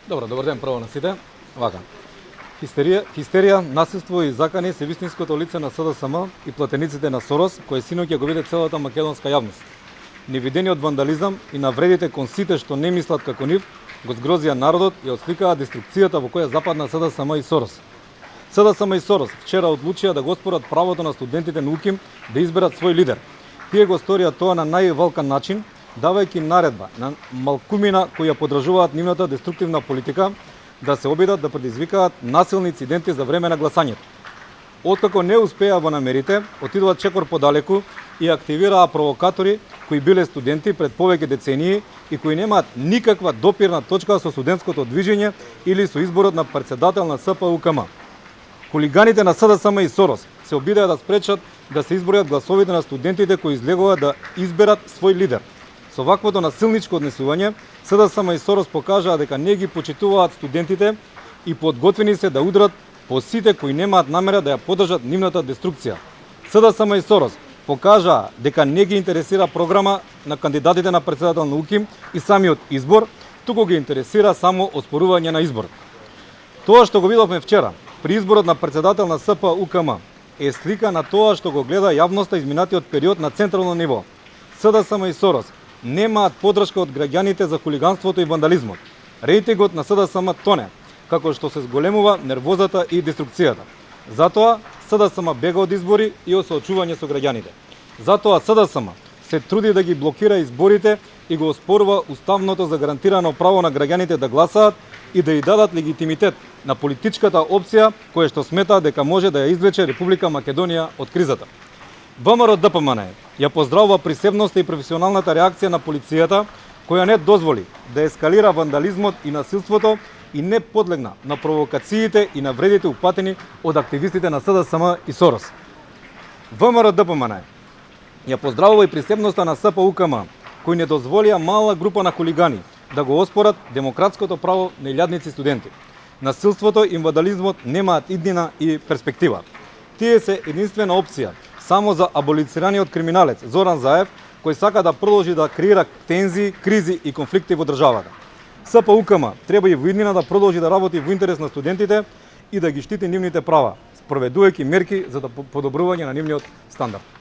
Добар ден прво на сите. Вака. Хистерија, насилство и закани се вистинското лице на СДСМ и платениците на Сорос, кој синоќ ја го виде целата македонска јавност. Невидениот вандализам и навредите кон сите што не мислат како нив, го згрозија народот и отсликаа деструкцијата во која западна СДСМ и Сорос. СДСМ и Сорос вчера одлучија да го оспорат правото на студентите на УКИМ да изберат свој лидер. Тие го сторија тоа на највалкан начин, давајќи наредба на малкумина кои ја подражуваат нивната деструктивна политика да се обидат да предизвикаат насилни инциденти за време на гласањето. Откако не успеа во намерите, отидува чекор подалеку и активираа провокатори кои биле студенти пред повеќе децении и кои немаат никаква допирна точка со студентското движење или со изборот на председател на СПУКМ. Хулиганите на СДСМ и Сорос се обидеа да спречат да се избројат гласовите на студентите кои излегува да изберат свој лидер. Со ваквото насилничко однесување, СДСМ и Сорос покажаа дека не ги почитуваат студентите и подготвени се да удрат по сите кои немаат намера да ја поддржат нивната деструкција. СДСМ и Сорос покажаа дека не ги интересира програма на кандидатите на председател на УКИМ и самиот избор, туку ги интересира само оспорување на изборот. Тоа што го видовме вчера при изборот на председател на СПУКМ е слика на тоа што го гледа јавноста изминатиот период на централно ниво. СДСМ и Сорос немаат поддршка од граѓаните за хулиганството и вандализмот. Рейтингот на СДСМ тоне, како што се зголемува нервозата и деструкцијата. Затоа СДСМ бега од избори и од соочување со граѓаните. Затоа СДСМ се труди да ги блокира изборите и го оспорува уставното загарантирано право на граѓаните да гласаат и да ја дадат легитимитет на политичката опција која што смета дека може да ја извлече Република Македонија од кризата. ВМРО ДПМН ја поздравува присебноста и професионалната реакција на полицијата, која не дозволи да ескалира вандализмот и насилството и не подлегна на провокациите и навредите упатени од активистите на СДСМ и Сорос. ВМРО ДПМН ја поздравува и присебноста на СПУКМ, кои не дозволија мала група на хулигани да го оспорат демократското право на илјадници студенти. Насилството и вандализмот немаат иднина и перспектива. Тие се единствена опција само за аболицираниот криминалец Зоран Заев, кој сака да продолжи да креира тензии, кризи и конфликти во државата. СПУКМ треба и во иднина да продолжи да работи во интерес на студентите и да ги штити нивните права, спроведувајќи мерки за подобрување на нивниот стандард.